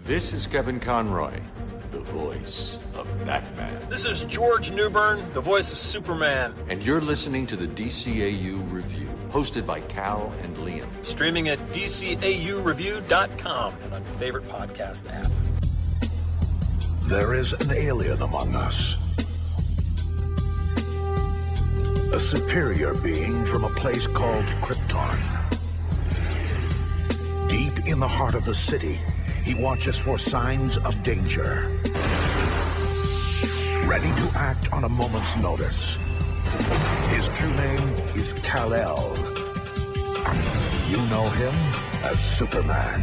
This is Kevin Conroy, the voice of Batman. This is George Newbern, the voice of Superman. And you're listening to the DCAU Review, hosted by Cal and Liam. Streaming at DCAUreview.com and on your favorite podcast app. There is an alien among us. A superior being from a place called Krypton. Deep in the heart of the city, he watches for signs of danger. Ready to act on a moment's notice. His true name is Kal-El. You know him as Superman.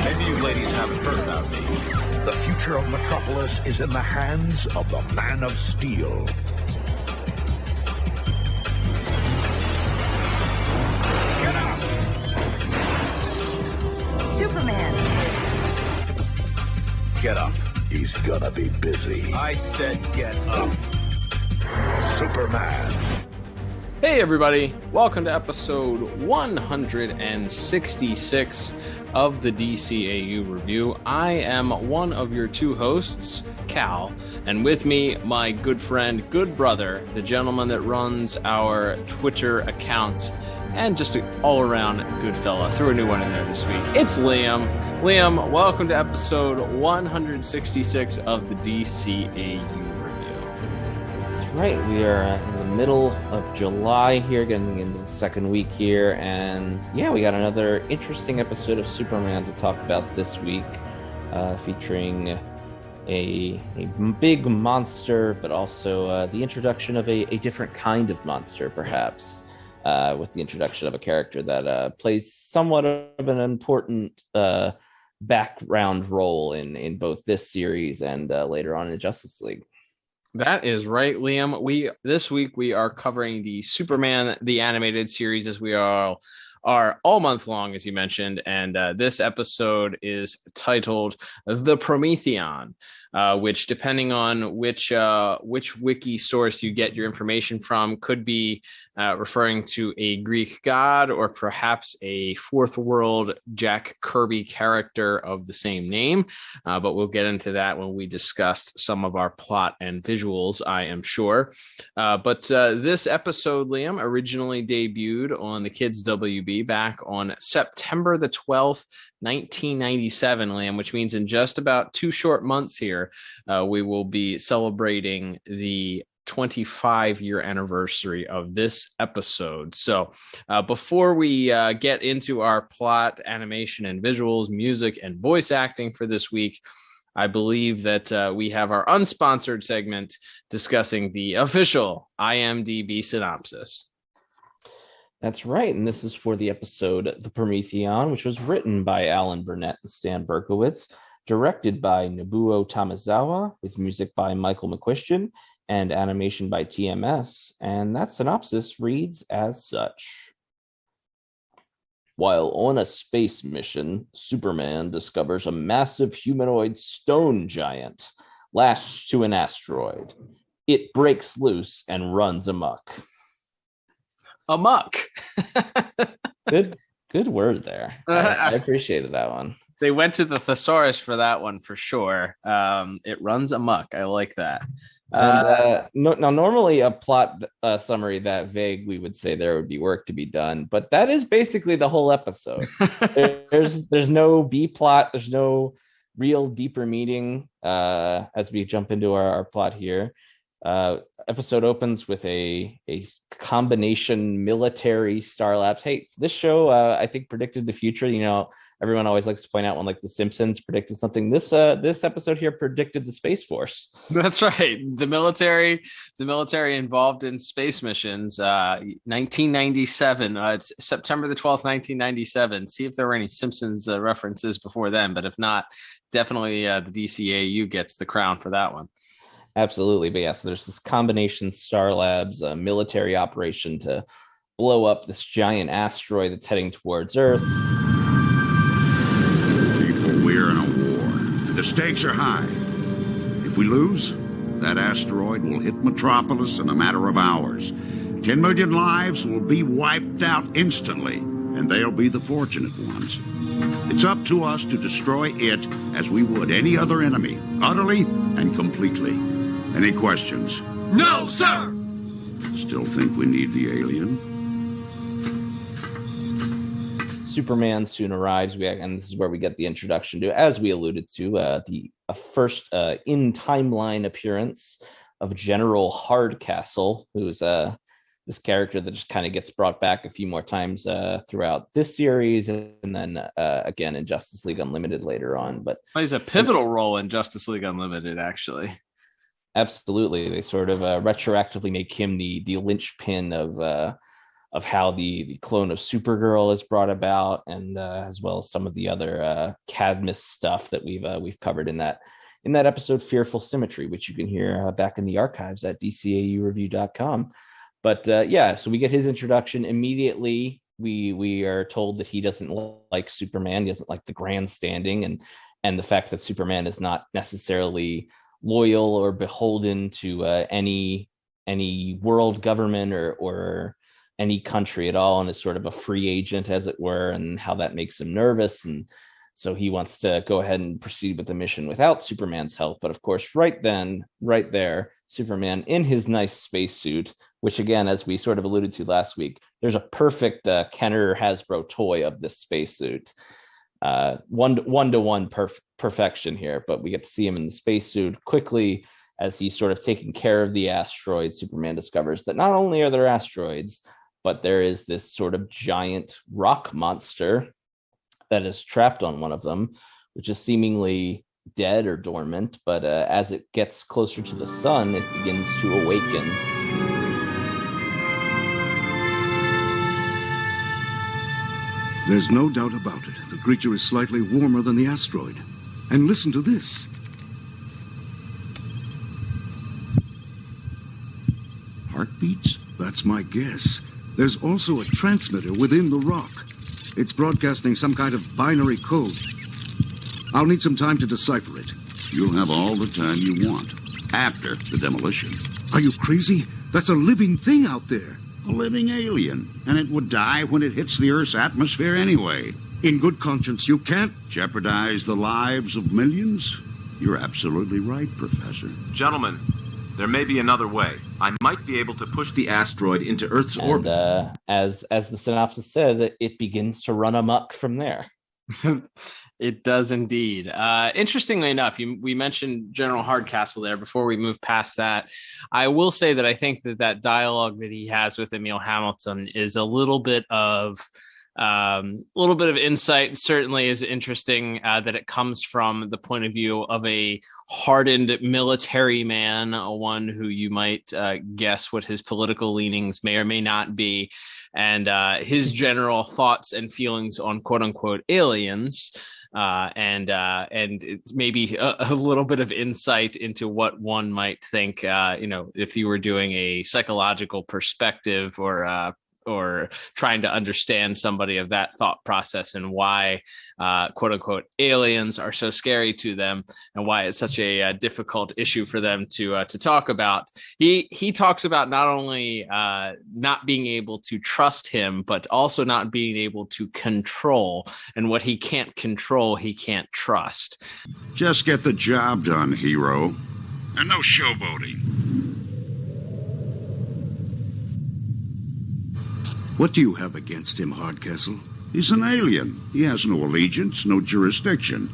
Maybe you ladies haven't heard about me. The future of Metropolis is in the hands of the Man of Steel. Get up! Superman! Get up. He's gonna be busy. I said get up. Superman. Hey everybody, welcome to episode 166 of the DCAU Review. I am one of your two hosts, Cal, and with me, my good friend, good brother, the gentleman that runs our Twitter account, and just an all-around good fella. Threw a new one in there this week. It's Liam. Liam, welcome to episode 166 of the DCAU Review. That's right, we are in the middle of July here, getting into the second week here, and yeah, we got another interesting episode of Superman to talk about this week, featuring a big monster, but also the introduction of a different kind of monster, perhaps. With the introduction of a character that plays somewhat of an important background role in both this series and later on in Justice League. That is right, Liam. This week we are covering the Superman the Animated Series, as we are all month long, as you mentioned, and this episode is titled The Prometheon, which, depending on which wiki source you get your information from, could be referring to a Greek god or perhaps a fourth world Jack Kirby character of the same name, but we'll get into that when we discussed some of our plot and visuals, I am sure. But this episode, Liam, originally debuted on the Kids WB back on September the 12th, 1997, Liam, which means in just about 2 short months here, we will be celebrating the 25-year anniversary of this episode. So before we get into our plot, animation, and visuals, music, and voice acting for this week, I believe that we have our unsponsored segment discussing the official Imdb Synopsis. That's right, and this is for the episode The Prometheon, which was written by Alan Burnett and Stan Berkowitz, directed by Nobuo Tamazawa, with music by Michael McQuistion, and animation by TMS, and that synopsis reads as such. While on a space mission, Superman discovers a massive humanoid stone giant lashed to an asteroid. It breaks loose and runs amok. Amok. Good word there. I appreciated that one. They went to the thesaurus for that one for sure. It runs amok. I like that. Now, normally a plot summary that vague, we would say there would be work to be done, but that is basically the whole episode. There's no B plot. There's no real deeper meaning as we jump into our plot here. Episode opens with a combination military star labs. Hey, this show I think predicted the future. You know, everyone always likes to point out when like The Simpsons predicted something. This episode here predicted the Space Force. That's right. The military involved in space missions. 1997. It's September the 12th, 1997. See if there were any Simpsons references before then. But if not, definitely the DCAU gets the crown for that one. Absolutely. But yeah, so there's this combination Star Labs military operation to blow up this giant asteroid that's heading towards Earth. People, we're in a war, and the stakes are high. If we lose, that asteroid will hit Metropolis in a matter of hours. 10 million lives will be wiped out instantly, and they'll be the fortunate ones. It's up to us to destroy it as we would any other enemy, utterly and completely. Any questions? No, sir! Still think we need the alien? Superman soon arrives, and this is where we get the introduction to, as we alluded to, the first in timeline appearance of General Hardcastle, who's this character that just kind of gets brought back a few more times throughout this series, and then again in Justice League Unlimited later on. But plays a pivotal role in Justice League Unlimited, actually. Absolutely, they sort of retroactively make him the linchpin of how the clone of Supergirl is brought about, and as well as some of the other Cadmus stuff that we've covered in that episode, Fearful Symmetry, which you can hear back in the archives at DCAUreview.com. But so we get his introduction immediately. We are told that he doesn't like Superman. He doesn't like the grandstanding and the fact that Superman is not necessarily loyal or beholden to any world government or any country at all, and is sort of a free agent, as it were, and how that makes him nervous. And so he wants to go ahead and proceed with the mission without Superman's help. But of course, right there, Superman in his nice spacesuit, which again, as we sort of alluded to last week, there's a perfect Kenner Hasbro toy of this spacesuit. One-to-one perfection here, but we get to see him in the spacesuit quickly as he's sort of taking care of the asteroid. Superman discovers that not only are there asteroids, but there is this sort of giant rock monster that is trapped on one of them, which is seemingly dead or dormant, but as it gets closer to the sun, it begins to awaken. There's no doubt about it. The creature is slightly warmer than the asteroid. And listen to this. Heartbeats? That's my guess. There's also a transmitter within the rock. It's broadcasting some kind of binary code. I'll need some time to decipher it. You'll have all the time you want, after the demolition. Are you crazy? That's a living thing out there. A living alien, and it would die when it hits the Earth's atmosphere anyway. In good conscience, you can't jeopardize the lives of millions? You're absolutely right, Professor. Gentlemen, there may be another way. I might be able to push the asteroid into Earth's orbit. As the synopsis said, it begins to run amok from there. It does indeed. Interestingly enough, we mentioned General Hardcastle there. Before we move past that, I will say that I think that dialogue that he has with Emil Hamilton is a little bit of insight. Certainly is interesting that it comes from the point of view of a hardened military man, one who you might guess what his political leanings may or may not be, and his general thoughts and feelings on quote unquote aliens. And it's maybe a little bit of insight into what one might think, if you were doing a psychological perspective or trying to understand somebody of that thought process and why quote unquote aliens are so scary to them and why it's such a difficult issue for them to talk about. He talks about not only not being able to trust him, but also not being able to control, and what he can't control, he can't trust. Just get the job done, hero. And no showboating. What do you have against him, Hardcastle? He's an alien. He has no allegiance, no jurisdiction.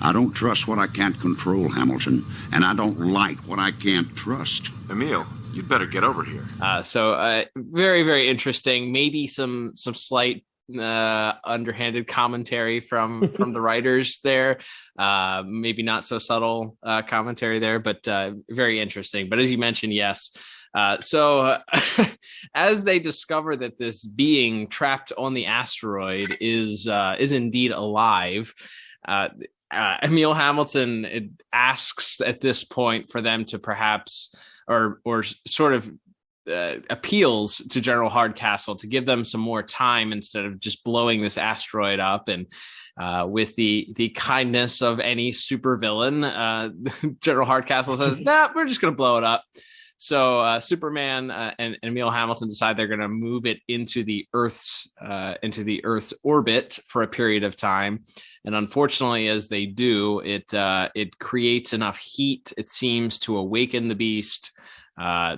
I don't trust what I can't control, Hamilton, and I don't like what I can't trust. Emil, you'd better get over here. So very, very interesting. Maybe some slight underhanded commentary from the writers there. Maybe not so subtle commentary there, but very interesting. But as you mentioned, yes. So as they discover that this being trapped on the asteroid is indeed alive, Emil Hamilton asks at this point for them to perhaps or sort of appeals to General Hardcastle to give them some more time instead of just blowing this asteroid up. And with the kindness of any supervillain, General Hardcastle says, "Nah, we're just going to blow it up." So Superman and Emil Hamilton decide they're going to move it into the Earth's orbit for a period of time. And unfortunately, as they do, it creates enough heat, it seems, to awaken the beast.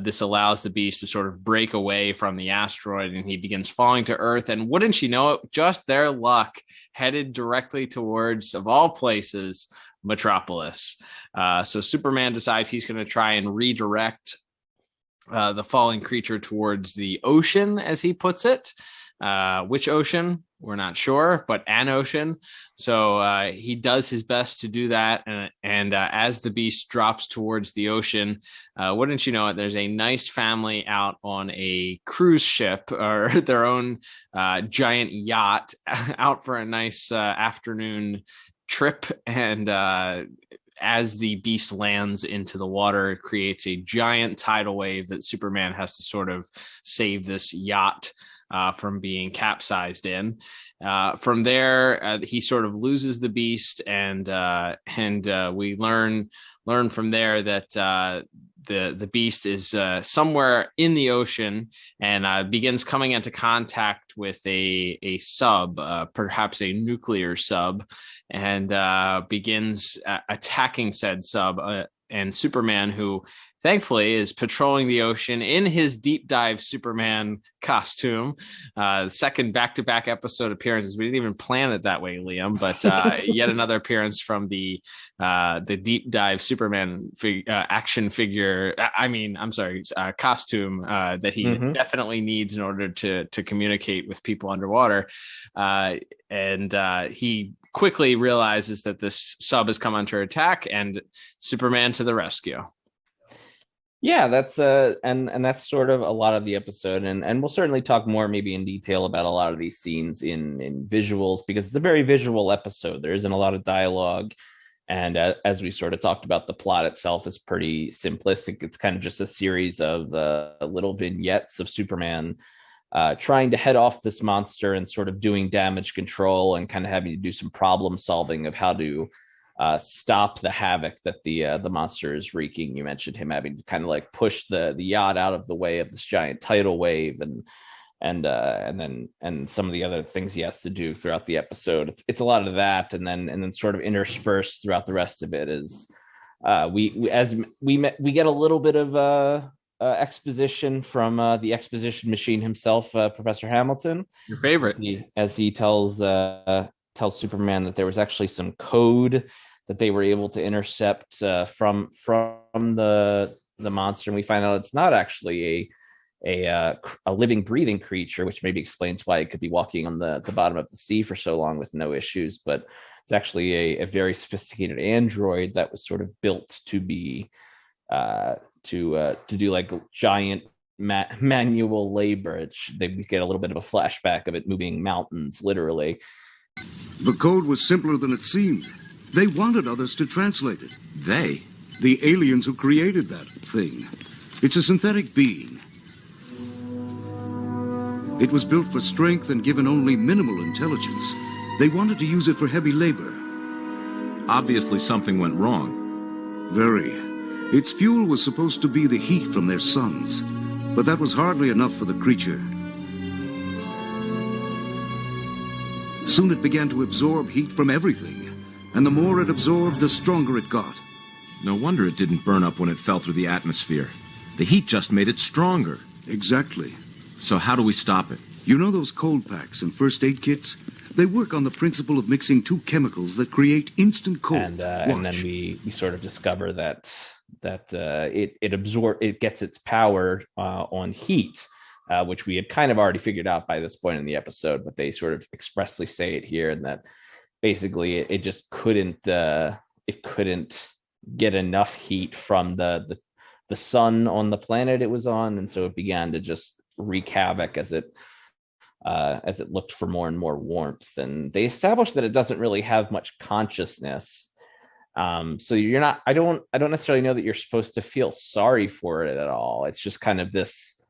This allows the beast to sort of break away from the asteroid, and he begins falling to Earth. And wouldn't you know it, just their luck, headed directly towards, of all places, Metropolis. So Superman decides he's going to try and redirect the falling creature towards the ocean, as he puts it. Which ocean? We're not sure, but an ocean. So he does his best to do that. And as the beast drops towards the ocean, wouldn't you know it, there's a nice family out on a cruise ship, or their own giant yacht, out for a nice afternoon trip. And as the beast lands into the water, it creates a giant tidal wave that Superman has to sort of save this yacht from being capsized in. From there, he sort of loses the beast, and we learn from there that the beast is somewhere in the ocean, and begins coming into contact with a sub, perhaps a nuclear sub, and begins attacking said sub. And Superman, who thankfully is patrolling the ocean in his deep dive Superman costume. Second back-to-back episode appearances. We didn't even plan it that way, Liam, but yet another appearance from the deep dive Superman action figure. Costume that he definitely needs in order to communicate with people underwater. And he quickly realizes that this sub has come under attack, and Superman to the rescue. Yeah, that's and that's sort of a lot of the episode, and we'll certainly talk more maybe in detail about a lot of these scenes in visuals, because it's a very visual episode. There isn't a lot of dialogue, and as we sort of talked about, the plot itself is pretty simplistic. It's kind of just a series of little vignettes of Superman trying to head off this monster and sort of doing damage control, and kind of having to do some problem solving of how to stop the havoc that the monster is wreaking. You mentioned him having to kind of like push the yacht out of the way of this giant tidal wave, and some of the other things he has to do throughout the episode. It's a lot of that, and then sort of interspersed throughout the rest of it is we get a little bit of exposition from the exposition machine himself, Professor Hamilton, your favorite, as he tells Superman that there was actually some code that they were able to intercept from the monster, and we find out it's not actually a living, breathing creature, which maybe explains why it could be walking on the bottom of the sea for so long with no issues. But it's actually a very sophisticated android that was sort of built to be to do like giant manual labor. They get a little bit of a flashback of it moving mountains, literally. The code was simpler than it seemed. They wanted others to translate it. They? The aliens who created that thing. It's a synthetic being. It was built for strength and given only minimal intelligence. They wanted to use it for heavy labor. Obviously something went wrong. Very. Its fuel was supposed to be the heat from their suns, but that was hardly enough for the creature. Soon it began to absorb heat from everything, and the more it absorbed, the stronger it got. No wonder it didn't burn up when it fell through the atmosphere. The heat just made it stronger. Exactly. So how do we stop it? You know those cold packs and first aid kits? They work on the principle of mixing two chemicals that create instant cold. And then we sort of discover that it gets its power on heat, which we had kind of already figured out by this point in the episode, but they sort of expressly say it here, and that basically it just couldn't get enough heat from the sun on the planet it was on, and so it began to just wreak havoc as it looked for more and more warmth. And they established that it doesn't really have much consciousness. So you're not, I don't necessarily know that you're supposed to feel sorry for it at all. It's just kind of this,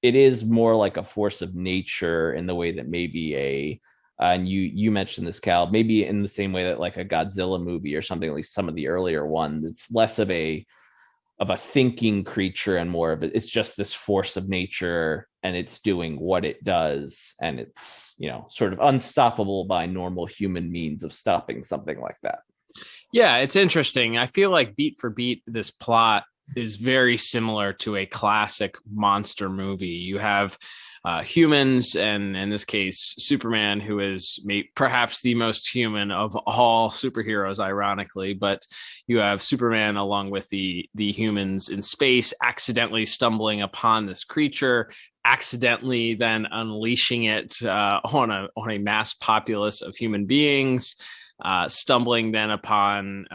it is more like a force of nature in the way that maybe and you mentioned this, Cal, maybe in the same way that like a Godzilla movie or something, at least some of the earlier ones, it's less of a a thinking creature and more of it. It's just this force of nature, and it's doing what it does, and it's, you know, sort of unstoppable by normal human means of stopping something like that. Yeah, it's interesting. I feel like beat for beat, this plot is very similar to a classic monster movie. You have humans, and in this case, Superman, who is perhaps the most human of all superheroes, ironically. But you have Superman along with the humans in space, accidentally stumbling upon this creature, accidentally then unleashing it on a mass populace of human beings. Stumbling then upon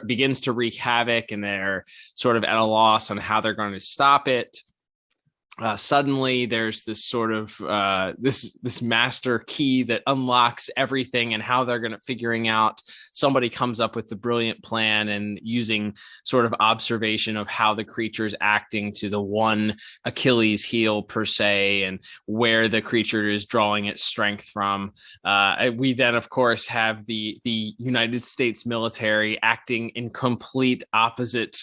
begins to wreak havoc, and they're sort of at a loss on how they're going to stop it. Suddenly there's this sort of this master key that unlocks everything, and how they're going to figuring out. Somebody comes up with the brilliant plan, and using sort of observation of how the creature's acting to the one Achilles heel per se, and where the creature is drawing its strength from. We then, of course, have the United States military acting in complete opposite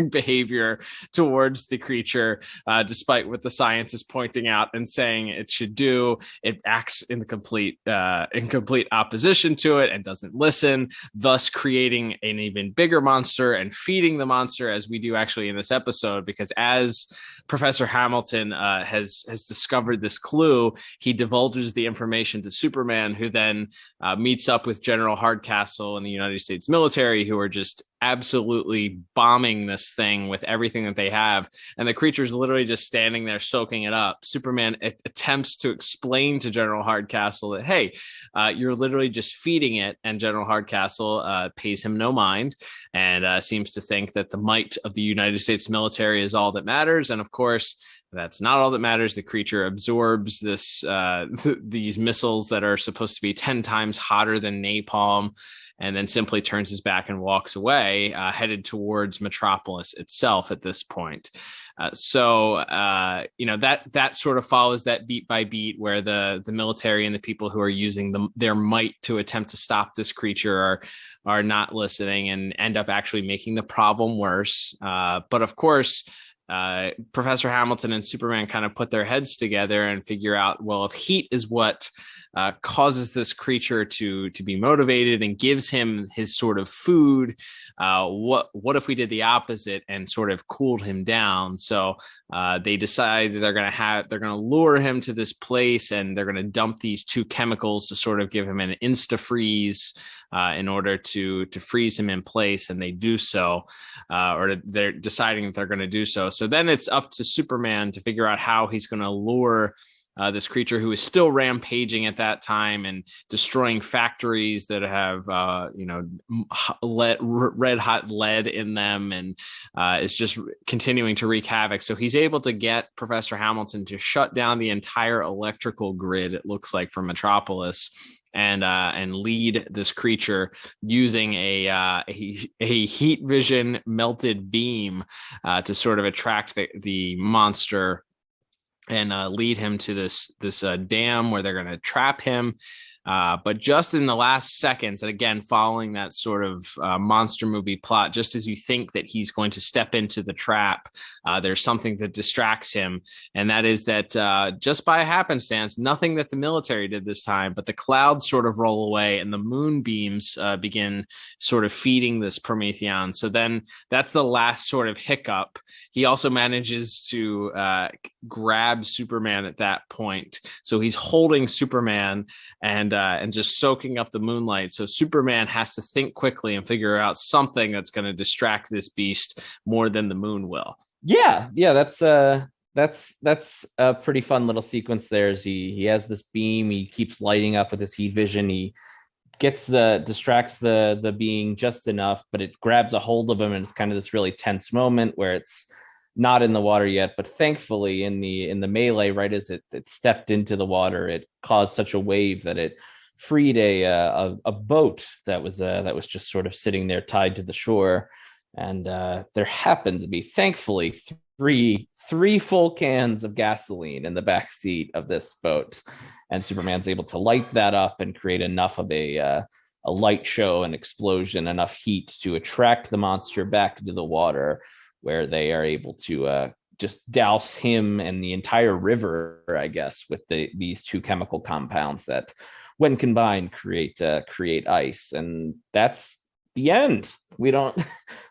behavior towards the creature, despite what the science is pointing out and saying it should do. It acts in complete opposition to it and doesn't listen, thus creating an even bigger monster and feeding the monster, as we do actually in this episode, because as Professor Hamilton has discovered this clue, he divulges the information to Superman, who then meets up with General Hardcastle and the United States military, who are just absolutely bombing this thing with everything that they have, and the creature's literally just standing there soaking it up. Superman attempts to explain to General Hardcastle that, hey, you're literally just feeding it, and General Hardcastle pays him no mind and seems to think that the might of the United States military is all that matters. And of course, that's not all that matters. The creature absorbs these missiles that are supposed to be 10 times hotter than napalm, and then simply turns his back and walks away, headed towards Metropolis itself at this point. So that sort of follows that beat by beat, where the military and the people who are using their might to attempt to stop this creature are not listening and end up actually making the problem worse. But of course, Professor Hamilton and Superman kind of put their heads together and figure out, well, if heat is what causes this creature to be motivated and gives him his sort of food, what if we did the opposite and sort of cooled him down? So they decide that they're going to lure him to this place, and they're going to dump these two chemicals to sort of give him an insta-freeze in order to freeze him in place, and they do so, or they're deciding that they're going to do so. So then it's up to Superman to figure out how he's going to lure this creature, who is still rampaging at that time and destroying factories that have red hot lead in them, and is just continuing to wreak havoc. So he's able to get Professor Hamilton to shut down the entire electrical grid, it looks like, for Metropolis, and lead this creature using a heat vision melted beam to sort of attract the monster and lead him to this dam where they're going to trap him. But just in the last seconds, and again, following that sort of monster movie plot, just as you think that he's going to step into the trap, there's something that distracts him. And that is that just by happenstance, nothing that the military did this time, but the clouds sort of roll away and the moonbeams begin sort of feeding this Prometheon. So then that's the last sort of hiccup. He also manages to grab Superman at that point. So he's holding Superman and just soaking up the moonlight. So Superman has to think quickly and figure out something that's going to distract this beast more than the moon will. Yeah, that's a pretty fun little sequence there. As he has this beam, he keeps lighting up with his heat vision. He distracts the being just enough, but it grabs a hold of him, and it's kind of this really tense moment where it's not in the water yet, but thankfully in the melee, right as it stepped into the water, it caused such a wave that it freed a boat that was just sort of sitting there tied to the shore. And there happened to be, thankfully, three full cans of gasoline in the back seat of this boat, and Superman's able to light that up and create enough of a light show, an explosion, enough heat to attract the monster back into the water, where they are able to just douse him and the entire river, I guess, with these two chemical compounds that, when combined, create ice. And that's the end. We don't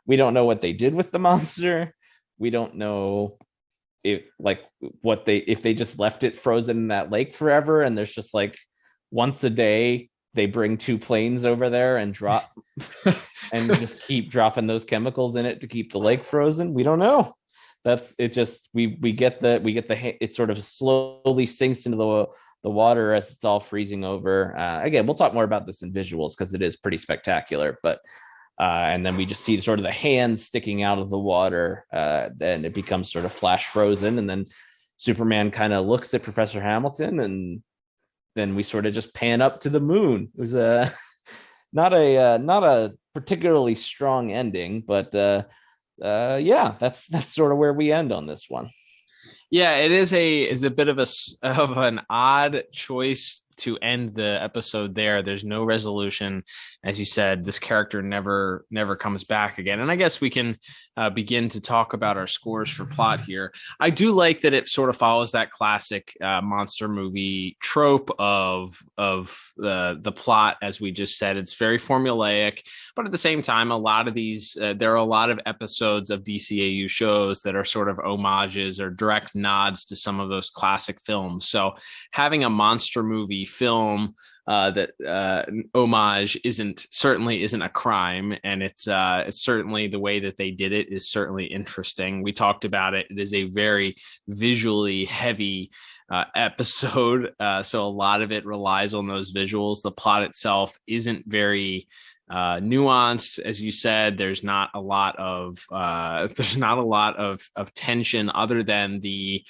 know what they did with the monster. We don't know if they just left it frozen in that lake forever, and there's just like once a day they bring two planes over there and drop and just keep dropping those chemicals in it to keep the lake frozen. We don't know. That's it. Just we get it sort of slowly sinks into the water as it's all freezing over. Again, we'll talk more about this in visuals because it is pretty spectacular. But and then we just see sort of the hands sticking out of the water. Then it becomes sort of flash frozen, and then Superman kind of looks at Professor Hamilton, and then we sort of just pan up to the moon. It was not a particularly strong ending, but yeah, that's sort of where we end on this one. Yeah, it is a bit of an odd choice to end the episode there. There's no resolution. As you said, this character never comes back again. And I guess we can begin to talk about our scores for plot here. I do like that it sort of follows that classic monster movie trope of the plot, as we just said. It's very formulaic, but at the same time, a lot of these, there are a lot of episodes of DCAU shows that are sort of homages or direct nods to some of those classic films. So having a monster movie film that homage certainly isn't a crime, and it's certainly the way that they did it is certainly interesting. We talked about it. It is a very visually heavy episode, so a lot of it relies on those visuals. The plot itself isn't very nuanced, as you said. There's not a lot of tension other than the,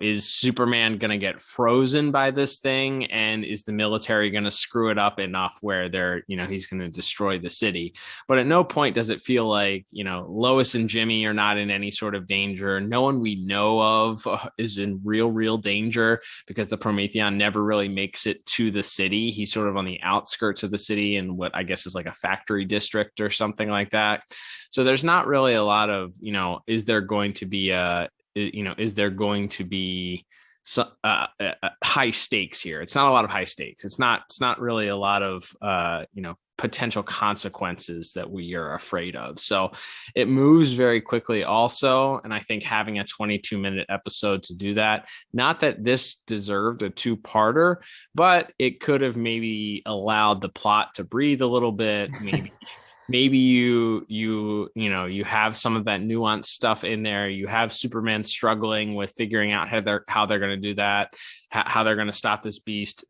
is Superman going to get frozen by this thing? And is the military going to screw it up enough where he's going to destroy the city? But at no point does it feel like, Lois and Jimmy are not in any sort of danger. No one we know of is in real danger, because the Prometheon never really makes it to the city. He's sort of on the outskirts of the city in what I guess is like a factory district or something like that. So there's not really a lot of, is there going to be high stakes here? It's not a lot of high stakes. It's not really a lot of potential consequences that we are afraid of. So it moves very quickly also, and I think having a 22-minute episode to do that, not that this deserved a two-parter, but it could have maybe allowed the plot to breathe a little bit. Maybe you have some of that nuanced stuff in there. You have Superman struggling with figuring out how they're going to do that, how they're going to stop this beast.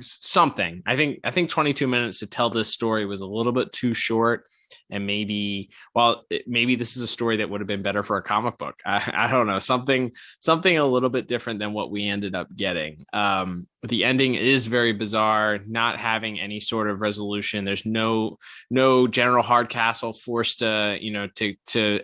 Something. I think 22 minutes to tell this story was a little bit too short. And maybe this is a story that would have been better for a comic book. I don't know, something a little bit different than what we ended up getting. The ending is very bizarre, not having any sort of resolution. There's no General Hardcastle forced to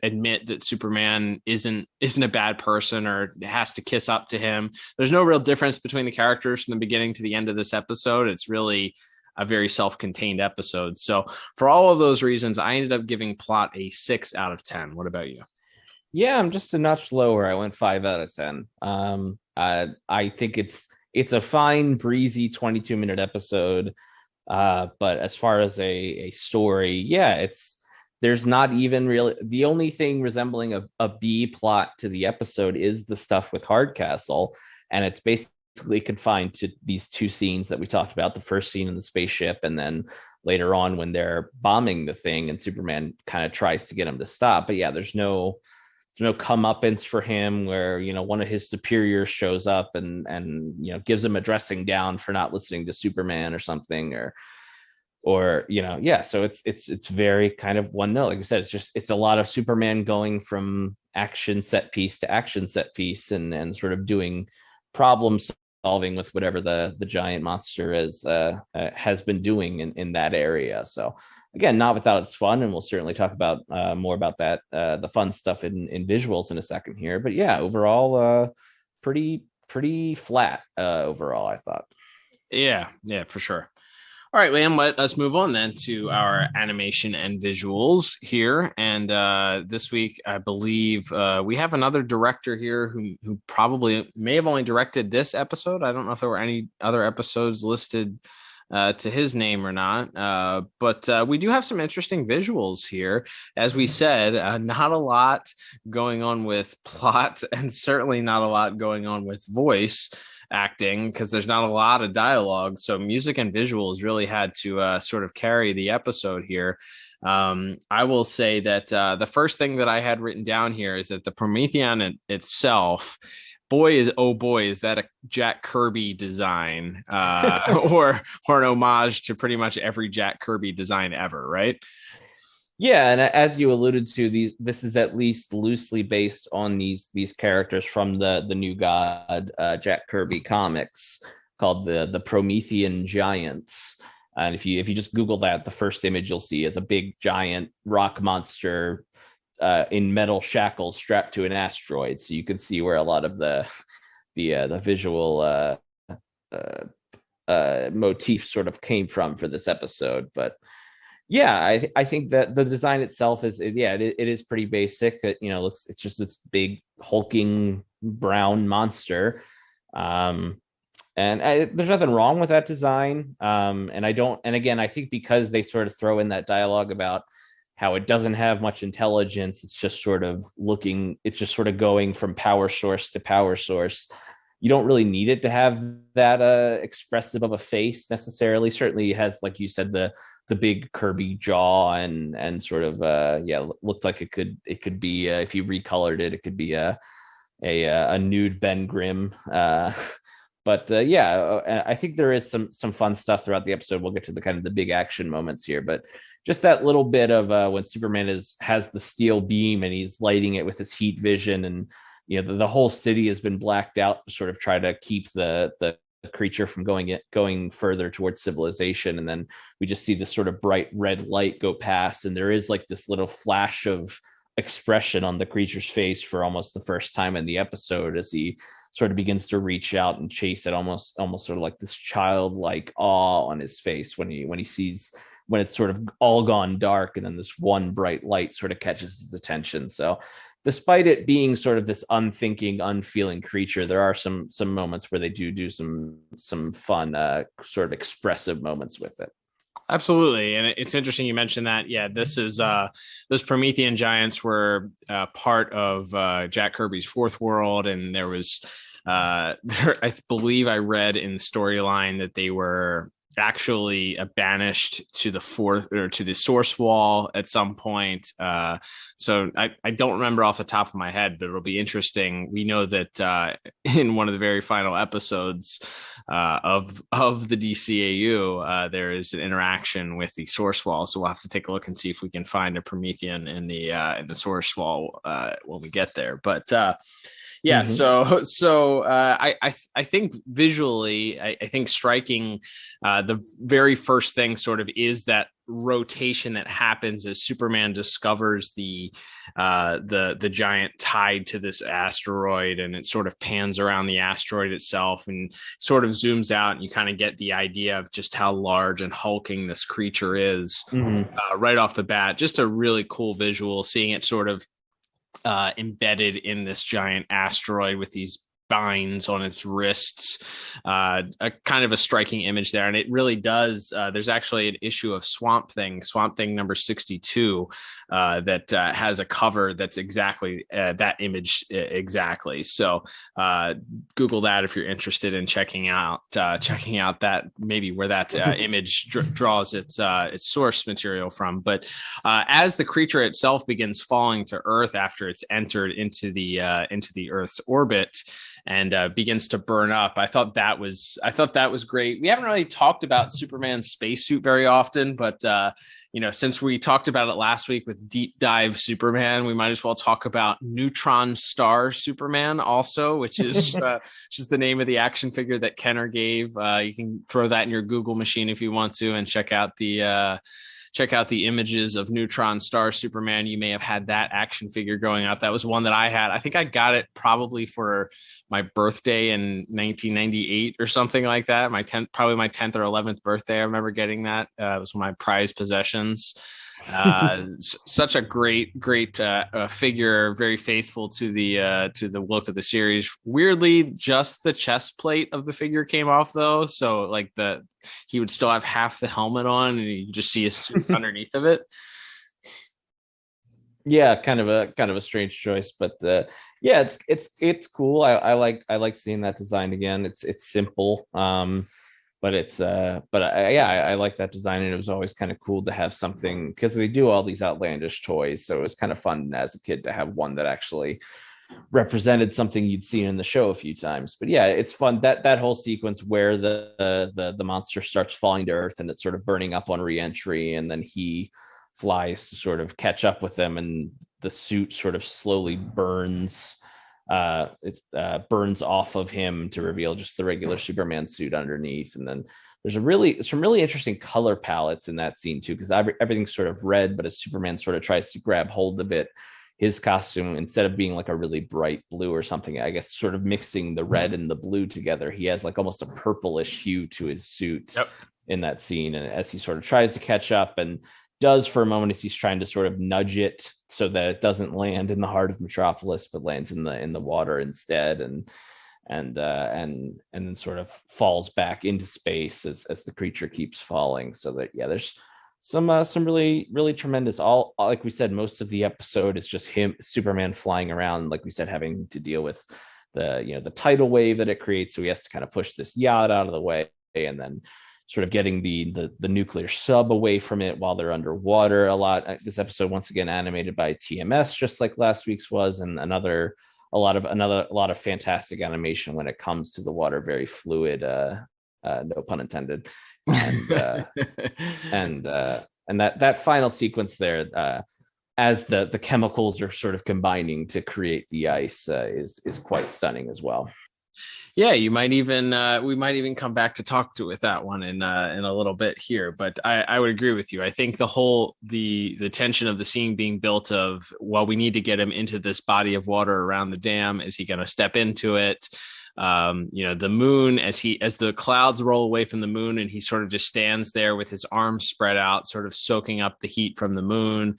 admit that Superman isn't a bad person or has to kiss up to him. There's no real difference between the characters from the beginning to the end of this episode. It's really a very self-contained episode. So for all of those reasons, I ended up giving plot a 6 out of 10. What about you? Yeah, I'm just a notch lower. I went 5 out of 10. I think it's a fine, breezy 22-minute episode. But as far as a story, yeah, there's not even really, the only thing resembling a B plot to the episode is the stuff with Hardcastle. And it's basically confined to these two scenes that we talked about, the first scene in the spaceship, and then later on when they're bombing the thing and Superman kind of tries to get him to stop. But yeah, there's no comeuppance for him where, one of his superiors shows up and gives him a dressing down for not listening to Superman or something, or yeah. So it's very kind of one note. Like I said, it's a lot of Superman going from action set piece to action set piece and sort of doing problem solving with whatever the giant monster has been doing in that area. So again, not without its fun, and we'll certainly talk about more about that, the fun stuff in visuals in a second here. But yeah, overall, pretty flat overall, I thought. Yeah, for sure. All right, Liam, let us move on then to our animation and visuals here. And this week, I believe we have another director here who probably may have only directed this episode. I don't know if there were any other episodes listed to his name or not. But we do have some interesting visuals here. As we said, not a lot going on with plot and certainly not a lot going on with voice acting because there's not a lot of dialogue. So music and visuals really had to sort of carry the episode here. I will say that the first thing that I had written down here is that the Prometheon itself, boy, is that a Jack Kirby design or an homage to pretty much every Jack Kirby design ever, right? Yeah, and as you alluded to, this is at least loosely based on these characters from the New God Jack Kirby comics called the Prometheon Giants. And if you just Google that, the first image you'll see is a big giant rock monster in metal shackles strapped to an asteroid. So you can see where a lot of the visual motif sort of came from for this episode, but. Yeah, I think that the design itself is it is pretty basic. It's just this big hulking brown monster, and there's nothing wrong with that design. And again, I think because they sort of throw in that dialogue about how it doesn't have much intelligence, it's just sort of going from power source to power source. You don't really need it to have that expressive of a face necessarily. Certainly, it has, like you said, the big Kirby jaw and sort of looked like it could be if you recolored it could be a nude Ben Grimm. But I think there is some fun stuff throughout the episode. We'll get to the kind of the big action moments here, but just that little bit of when Superman has the steel beam and he's lighting it with his heat vision, and the whole city has been blacked out to sort of try to keep the creature from going further towards civilization. And then we just see this sort of bright red light go past, and there is like this little flash of expression on the creature's face for almost the first time in the episode as he sort of begins to reach out and chase it, almost sort of like this childlike awe on his face when he sees when it's sort of all gone dark and then this one bright light sort of catches his attention. So despite it being sort of this unthinking, unfeeling creature, there are some moments where they do some fun, sort of expressive moments with it. Absolutely. And it's interesting you mentioned that. Yeah, this is those Promethean giants were part of Jack Kirby's Fourth World. And there was, I believe I read in the storyline that they were actually banished to the fourth or to the source wall at some point. So I don't remember off the top of my head, but it'll be interesting. We know that in one of the very final episodes of the DCAU, there is an interaction with the source wall. So we'll have to take a look and see if we can find a Promethean in the source wall when we get there. But yeah, so I think visually, I think striking the very first thing sort of is that rotation that happens as Superman discovers the giant tied to this asteroid, and it sort of pans around the asteroid itself and sort of zooms out, and you kind of get the idea of just how large and hulking this creature is right off the bat. Just a really cool visual, seeing it sort of embedded in this giant asteroid with these binds on its wrists, a kind of a striking image there. And it really does. There's actually an issue of Swamp Thing number 62 that has a cover that's exactly that image exactly. So Google that if you're interested in checking out that maybe where that image draws its source material from. But as the creature itself begins falling to Earth after it's entered into the Earth's orbit and begins to burn up, I thought that was great. We haven't really talked about Superman's spacesuit very often, but since we talked about it last week with Deep Dive Superman, we might as well talk about Neutron Star Superman also, which is just the name of the action figure that Kenner gave. You can throw that in your Google machine if you want to and check out the check out the images of Neutron Star Superman. You may have had that action figure growing up. That was one that I had. I think I got it probably for my birthday in 1998 or something like that. Probably my 10th or 11th birthday. I remember getting that. It was one of my prized possessions. Such a great figure, very faithful to the look of the series. Weirdly, just the chest plate of the figure came off though, so like he would still have half the helmet on, and you just see his suit underneath of it. Yeah, kind of a strange choice, but yeah, it's cool. I like seeing that design again. It's simple. But I like that design, and it was always kind of cool to have something, because they do all these outlandish toys, so it was kind of fun as a kid to have one that actually represented something you'd seen in the show a few times. But yeah, it's fun, that whole sequence where the monster starts falling to earth and it's sort of burning up on re-entry, and then he flies to sort of catch up with them, and the suit sort of slowly burns off of him to reveal just the regular Superman suit underneath. And then there's some really interesting color palettes in that scene too, because everything's sort of red, but as Superman sort of tries to grab hold of it, his costume, instead of being like a really bright blue or something, I guess sort of mixing the red and the blue together, he has like almost a purplish hue to his suit in that scene. And as he sort of tries to catch up, and does for a moment as he's trying to sort of nudge it so that it doesn't land in the heart of Metropolis, but lands in the water instead, and then sort of falls back into space as the creature keeps falling. So that, yeah, there's some really, really tremendous, all like we said, most of the episode is just Superman flying around, like we said, having to deal with the tidal wave that it creates. So he has to kind of push this yacht out of the way, and then sort of getting the nuclear sub away from it while they're underwater. A lot. This episode, once again, animated by TMS, just like last week's was, and a lot of fantastic animation when it comes to the water. Very fluid, no pun intended. And that final sequence there, as the chemicals are sort of combining to create the ice, is quite stunning as well. Yeah, we might even come back to talk to with that one in a little bit here, but I would agree with you. I think the tension of the scene being built of, well, we need to get him into this body of water around the dam. Is he going to step into it? The moon, as the clouds roll away from the moon, and he sort of just stands there with his arms spread out, sort of soaking up the heat from the moon.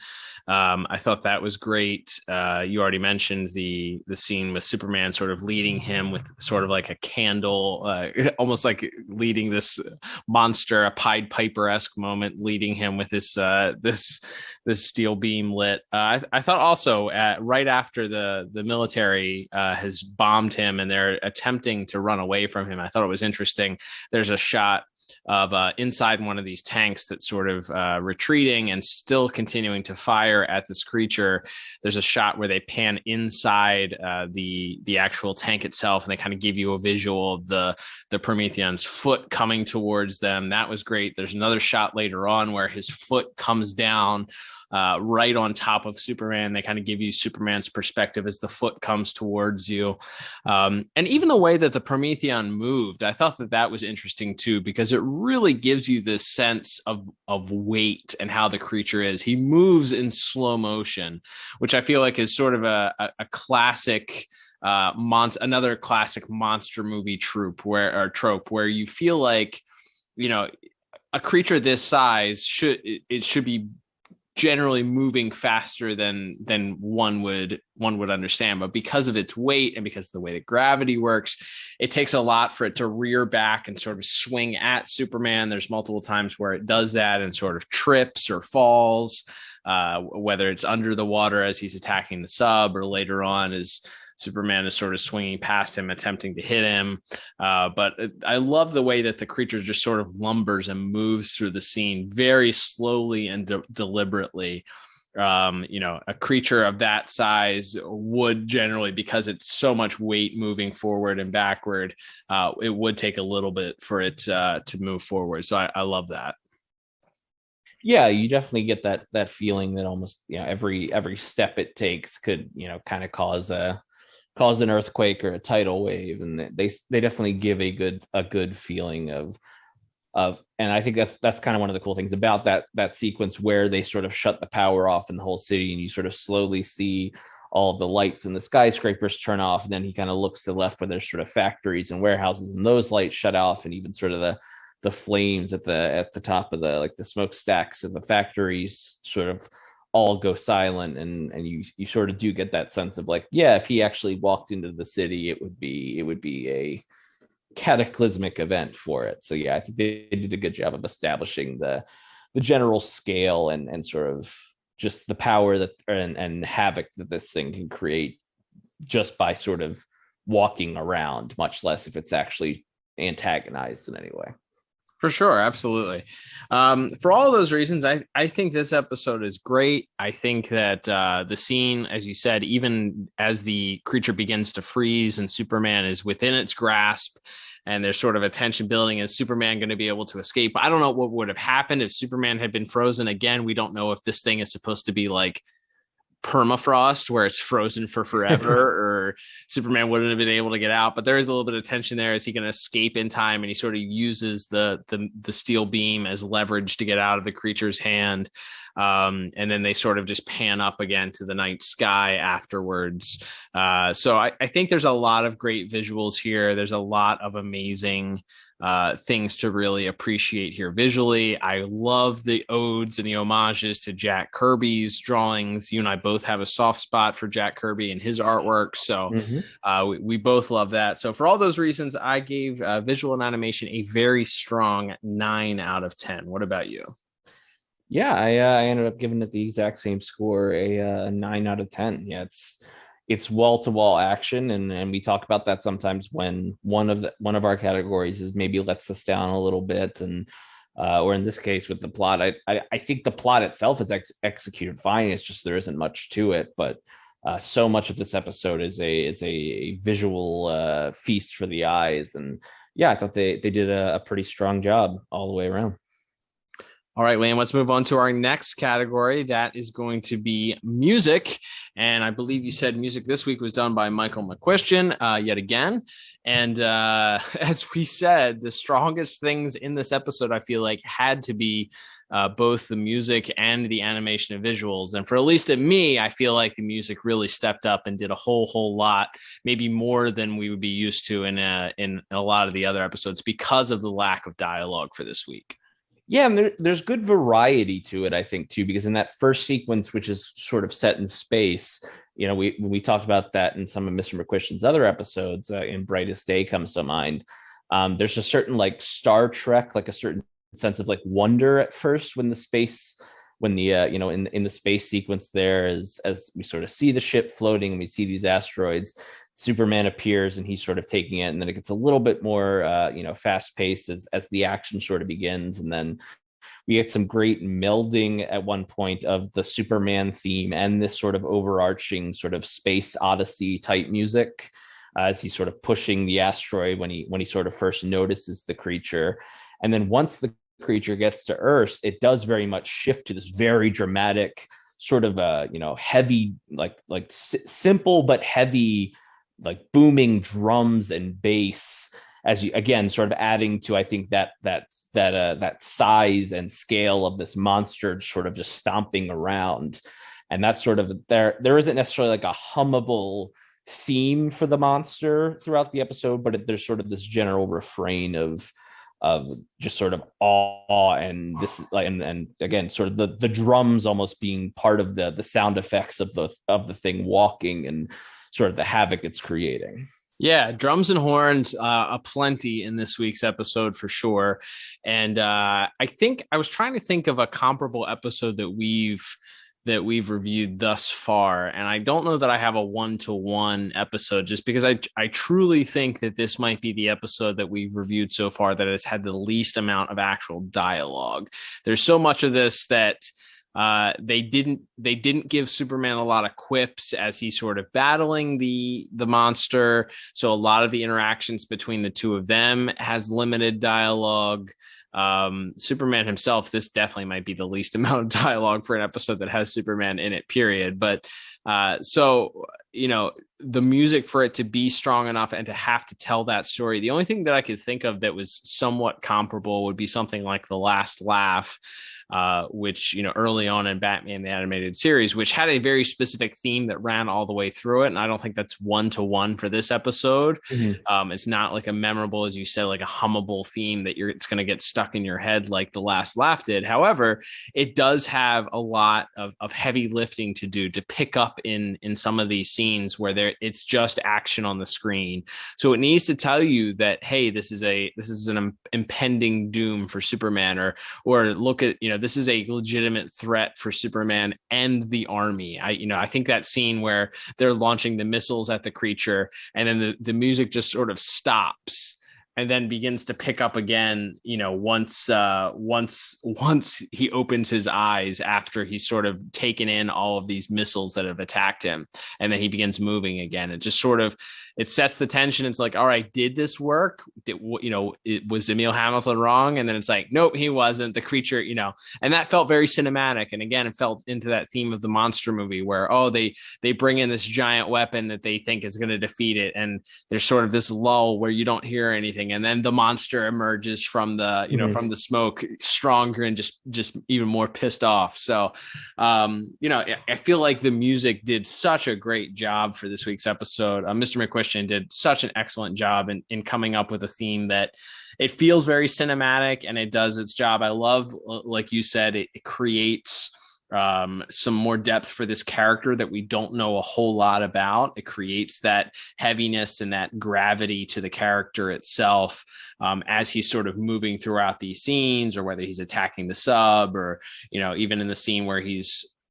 I thought that was great. You already mentioned the scene with Superman sort of leading him with sort of like a candle, almost like leading this monster, a Pied Piper-esque moment, leading him with this steel beam lit. I thought also right after the military has bombed him and they're attempting to run away from him, I thought it was interesting. There's a shot of inside one of these tanks that's sort of retreating and still continuing to fire at this creature. There's a shot where they pan inside the actual tank itself, and they kind of give you a visual of the Prometheon's foot coming towards them. That was great. There's another shot later on where his foot comes down right on top of Superman. They kind of give you Superman's perspective as the foot comes towards you. And even the way that the Prometheon moved, I thought that was interesting too, because it really gives you this sense of weight and how the creature is. He moves in slow motion, which I feel like is sort of a classic another classic monster movie trope where you feel like, a creature this size should be generally moving faster than one would understand, but because of its weight and because of the way that gravity works, it takes a lot for it to rear back and sort of swing at Superman. There's multiple times where it does that and sort of trips or falls, whether it's under the water as he's attacking the sub, or later on as Superman is sort of swinging past him, attempting to hit him. But I love the way that the creature just sort of lumbers and moves through the scene very slowly and deliberately. A creature of that size would generally, because it's so much weight moving forward and backward, it would take a little bit for it to move forward. So I love that. Yeah, you definitely get that feeling that almost, every step it takes could, kind of cause an earthquake or a tidal wave, and they definitely give a good feeling of And I think that's kind of one of the cool things about that sequence where they sort of shut the power off in the whole city, and you sort of slowly see all of the lights and the skyscrapers turn off, and then he kind of looks to the left where there's sort of factories and warehouses, and those lights shut off, and even sort of the flames at the top of the smokestacks of the factories sort of all go silent, and you sort of do get that sense of like, yeah, if he actually walked into the city, it would be a cataclysmic event for it. So yeah, I think they did a good job of establishing the general scale and sort of just the power that and havoc that this thing can create just by sort of walking around, much less if it's actually antagonized in any way. For sure. Absolutely. For all those reasons, I think this episode is great. I think that the scene, as you said, even as the creature begins to freeze and Superman is within its grasp and there's sort of a tension building, is Superman going to be able to escape? I don't know what would have happened if Superman had been frozen. Again, we don't know if this thing is supposed to be like permafrost where it's frozen for forever or Superman wouldn't have been able to get out, but there is a little bit of tension there. Is he going to escape in time? And he sort of uses the steel beam as leverage to get out of the creature's hand, and then they sort of just pan up again to the night sky afterwards. So I think there's a lot of great visuals here. There's a lot of amazing things to really appreciate here visually. I love the odes and the homages to Jack Kirby's drawings. You and I both have a soft spot for Jack Kirby and his artwork, so we both love that. So for all those reasons, I gave visual and animation a very strong 9 out of 10. What about you? Yeah, I ended up giving it the exact same score, a 9 out of 10. Yeah, it's wall-to-wall action, and we talk about that sometimes when one of our categories is maybe lets us down a little bit, and or in this case with the plot, I think the plot itself is executed fine. It's just there isn't much to it, but so much of this episode is a visual feast for the eyes, and yeah, I thought they did a pretty strong job all the way around. All right, Liam, let's move on to our next category. That is going to be music. And I believe you said music this week was done by Michael McQuistion yet again. And as we said, the strongest things in this episode, I feel like, had to be both the music and the animation and visuals. And for at least me, I feel like the music really stepped up and did a whole lot, maybe more than we would be used to in a lot of the other episodes because of the lack of dialogue for this week. Yeah, and there's good variety to it, I think, too, because in that first sequence, which is sort of set in space, you know, we talked about that in some of Mr. McQuistion's other episodes, in Brightest Day comes to mind. There's a certain like Star Trek, like a certain sense of like wonder at first when the space, when the in the space sequence there, as we sort of see the ship floating and we see these asteroids. Superman appears and he's sort of taking it, and then it gets a little bit more fast paced as the action sort of begins, and then we get some great melding at one point of the Superman theme and this sort of overarching sort of space odyssey type music as he's sort of pushing the asteroid when he sort of first notices the creature. And then once the creature gets to Earth, it does very much shift to this very dramatic sort of heavy, like simple but heavy, like booming drums and bass, as you again sort of adding to, I think, that size and scale of this monster sort of just stomping around. And that's sort of there isn't necessarily like a hummable theme for the monster throughout the episode, but there's sort of this general refrain of just sort of awe and this, like, and again sort of the drums almost being part of the sound effects of the thing walking and sort of the havoc it's creating. Yeah, drums and horns aplenty in this week's episode for sure. And I think I was trying to think of a comparable episode that we've reviewed thus far, and I don't know that I have a 1-to-1 episode, just because I truly think that this might be the episode that we've reviewed so far that has had the least amount of actual dialogue. There's so much of this that they didn't give Superman a lot of quips as he's sort of battling the monster. So a lot of the interactions between the two of them has limited dialogue. Superman himself, this definitely might be the least amount of dialogue for an episode that has Superman in it, period. But so, you know, the music for it to be strong enough and to have to tell that story, the only thing that I could think of that was somewhat comparable would be something like The Last Laugh, which, you know, early on in Batman the Animated Series, which had a very specific theme that ran all the way through it. And I don't think that's one-to-one for this episode. It's not like a memorable, as you said, like a hummable theme that it's going to get stuck in your head like The Last Laugh did. However, it does have a lot of heavy lifting to do to pick up in some of these scenes where it's just action on the screen. So it needs to tell you that, hey, this is an impending doom for Superman, or look at, you know, this is a legitimate threat for Superman and the army. I think that scene where they're launching the missiles at the creature and then the music just sort of stops and then begins to pick up again, you know, once he opens his eyes after he's sort of taken in all of these missiles that have attacked him, and then he begins moving again. It just sort of, it sets the tension. It's like, all right, did this work? Was Emil Hamilton wrong? And then it's like, nope, he wasn't. The creature, you know, and that felt very cinematic. And again, it felt into that theme of the monster movie where, they bring in this giant weapon that they think is going to defeat it. And there's sort of this lull where you don't hear anything. And then the monster emerges from the, you know, from the smoke, stronger and just even more pissed off. So, you know, I feel like the music did such a great job for this week's episode. Mr. McQuiston did such an excellent job in coming up with a theme that it feels very cinematic and it does its job. I love, like you said, it creates some more depth for this character that we don't know a whole lot about. It creates that heaviness and that gravity to the character itself as he's sort of moving throughout these scenes, or whether he's attacking the sub, or, you know, even in the scene where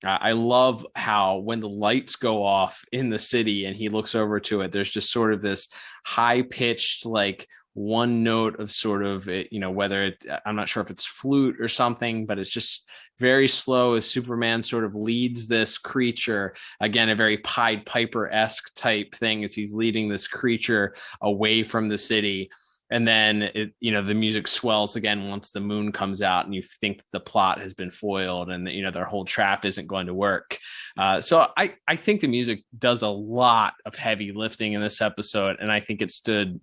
I love how when the lights go off in the city and he looks over to it, there's just sort of this high pitched, like one note of sort of, you know, I'm not sure if it's flute or something, but it's just very slow as Superman sort of leads this creature, again, a very Pied Piper-esque type thing, as he's leading this creature away from the city. And then the music swells again once the moon comes out, and you think the plot has been foiled, and you know their whole trap isn't going to work. So I think the music does a lot of heavy lifting in this episode, and I think it stood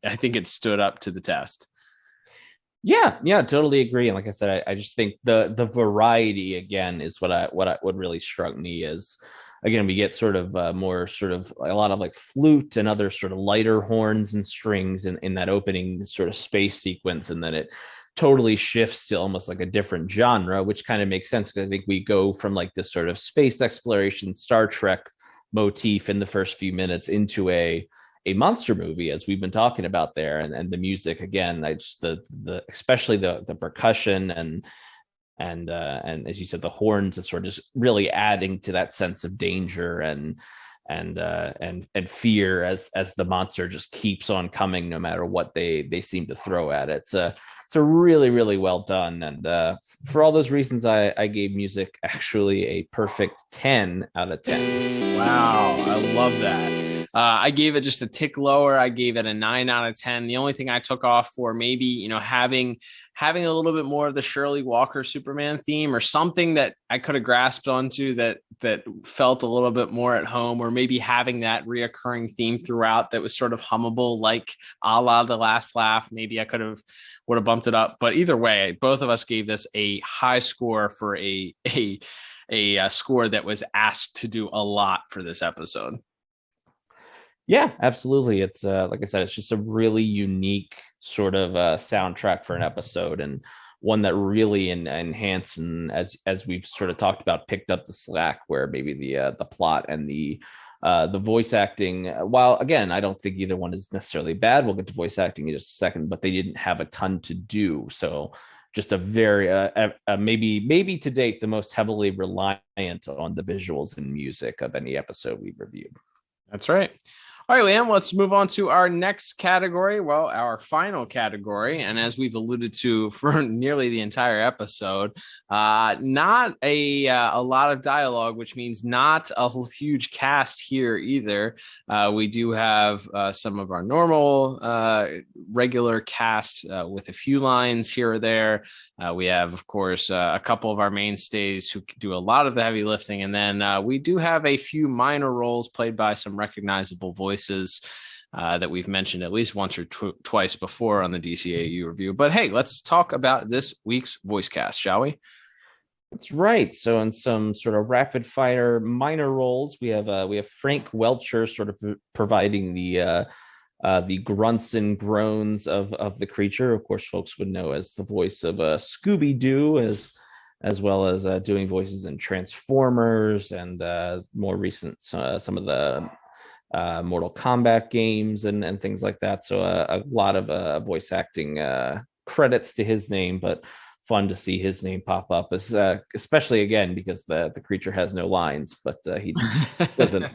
up to the test. Yeah, totally agree. And like I said, I just think the variety again is what really struck me is. Again, we get sort of more sort of a lot of like flute and other sort of lighter horns and strings in that opening sort of space sequence. And then it totally shifts to almost like a different genre, which kind of makes sense because I think we go from like this sort of space exploration, Star Trek motif in the first few minutes into a monster movie, as we've been talking about there. And the music, again, especially the percussion and as you said, the horns is sort of just really adding to that sense of danger and fear as the monster just keeps on coming no matter what they seem to throw at it. It's a really, really well done. And for all those reasons, I gave music actually a perfect 10 out of 10. Wow, I love that. I gave it just a tick lower. I gave it a 9 out of 10. The only thing I took off for maybe, you know, having a little bit more of the Shirley Walker Superman theme, or something that I could have grasped onto that felt a little bit more at home, or maybe having that reoccurring theme throughout that was sort of hummable, like a la The Last Laugh. Maybe I would have bumped it up. But either way, both of us gave this a high score for a score that was asked to do a lot for this episode. Yeah, absolutely. It's like I said, it's just a really unique sort of soundtrack for an episode, and one that really enhanced and as we've sort of talked about, picked up the slack where maybe the plot and the voice acting, while again I don't think either one is necessarily bad, we'll get to voice acting in just a second, but they didn't have a ton to do. So just a very maybe to date the most heavily reliant on the visuals and music of any episode we've reviewed. That's right. All right, Liam, let's move on to our next category. Well, our final category. And as we've alluded to for nearly the entire episode, not a lot of dialogue, which means not a huge cast here either. We do have some of our normal regular cast with a few lines here or there. We have, of course, a couple of our mainstays who do a lot of the heavy lifting. And then we do have a few minor roles played by some recognizable voices that we've mentioned at least once or twice before on the DCAU review. But hey, let's talk about this week's voice cast, shall we? That's right. So in some sort of rapid fire minor roles, we have Frank Welcher sort of providing the grunts and groans of the creature. Of course, folks would know as the voice of Scooby-Doo, as well as doing voices in Transformers and more recent some of the Mortal Kombat games and things like that. So a lot of voice acting credits to his name, but fun to see his name pop up, especially again because the creature has no lines, but he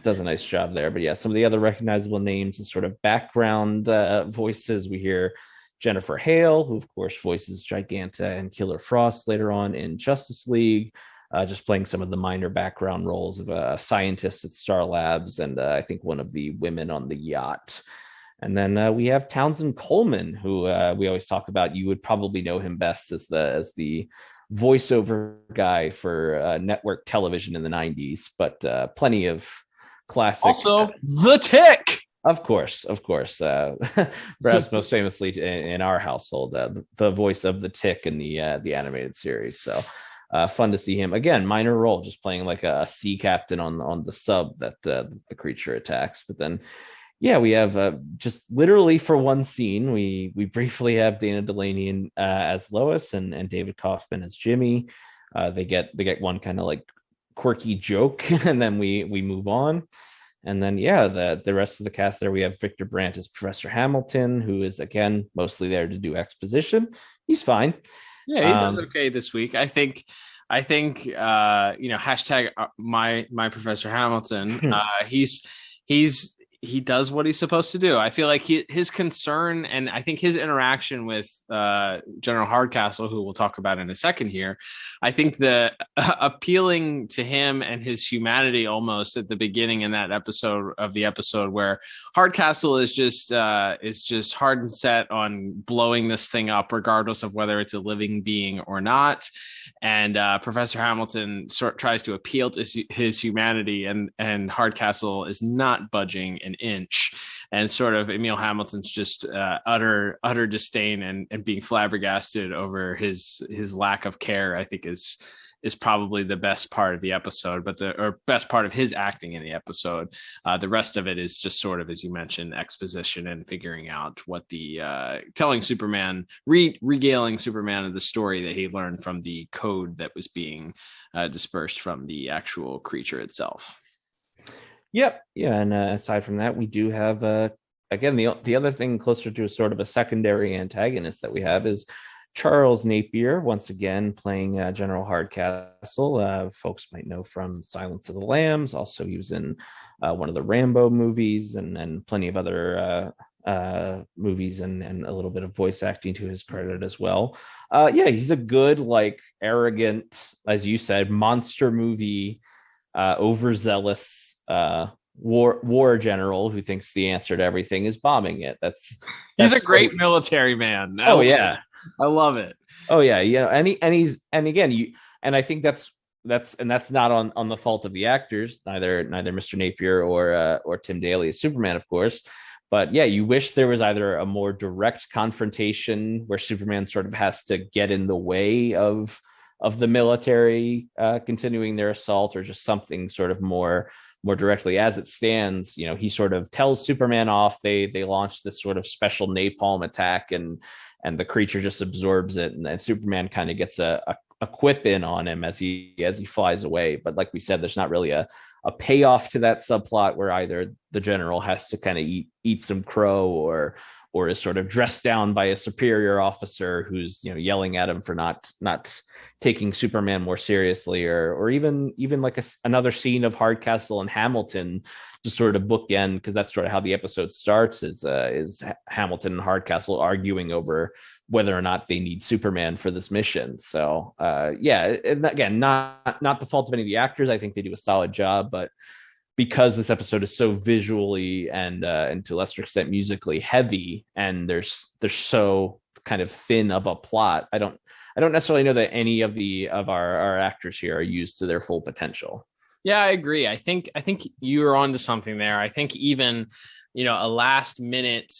does a nice job there. But yeah, some of the other recognizable names and sort of background voices, we hear Jennifer Hale, who of course voices Giganta and Killer Frost later on in Justice League, just playing some of the minor background roles of a scientist at Star Labs and I think one of the women on the yacht. And then we have Townsend Coleman, who we always talk about. You would probably know him best as the voiceover guy for network television in the 90s, but plenty of classic. Also, The Tick. Of course. Perhaps most famously in our household, the voice of the Tick in the animated series. So fun to see him again. Minor role, just playing like a sea captain on the sub that the creature attacks. But then, yeah, we have just literally for one scene, we briefly have Dana Delaney as Lois and David Kaufman as Jimmy. They get one kind of like quirky joke, and then we move on. And then, yeah, the rest of the cast there, we have Victor Brandt as Professor Hamilton, who is, again, mostly there to do exposition. He's fine. Yeah, he does okay this week. I think hashtag my Professor Hamilton. He does what he's supposed to do. I feel like his concern, and I think his interaction with General Hardcastle, who we'll talk about in a second here, I think the appealing to him and his humanity almost at the beginning in that episode where Hardcastle is just hard and set on blowing this thing up, regardless of whether it's a living being or not. And Professor Hamilton tries to appeal to his humanity, and Hardcastle is not budging an inch, and sort of Emil Hamilton's just utter disdain and being flabbergasted over his lack of care, I think is probably the best part of the episode, or best part of his acting in the episode. The rest of it is just sort of, as you mentioned, exposition and figuring out what the telling Superman, regaling Superman of the story that he learned from the code that was being dispersed from the actual creature itself. Yep. Yeah. And aside from that, we do have, again, the other thing closer to a sort of a secondary antagonist that we have is Charles Napier, once again, playing General Hardcastle. Folks might know from Silence of the Lambs. Also, he was in one of the Rambo movies and plenty of other movies and a little bit of voice acting to his credit as well. Yeah, he's a good, like, arrogant, as you said, monster movie, overzealous war general who thinks the answer to everything is bombing it. He's a great military man. I love it. Oh yeah, and I think that's not on the fault of the actors, neither Mr. Napier or Tim Daly as Superman, of course. But yeah, you wish there was either a more direct confrontation where Superman sort of has to get in the way of the military continuing their assault, or just something sort of more directly. As it stands, he sort of tells Superman off. They launch this sort of special napalm attack, and the creature just absorbs it, and Superman kind of gets a quip in on him as he flies away. But like we said, there's not really a payoff to that subplot where either the general has to kind of eat some crow or or is sort of dressed down by a superior officer who's, you know, yelling at him for not taking Superman more seriously, or even like another scene of Hardcastle and Hamilton to sort of bookend, because that's sort of how the episode starts, is Hamilton and Hardcastle arguing over whether or not they need Superman for this mission. So and again, not the fault of any of the actors. I think they do a solid job, but because this episode is so visually and to a lesser extent musically heavy, and there's so kind of thin of a plot, I don't necessarily know that any of our actors here are used to their full potential. Yeah, I agree. I think you're onto something there. I think even, you know, a last minute,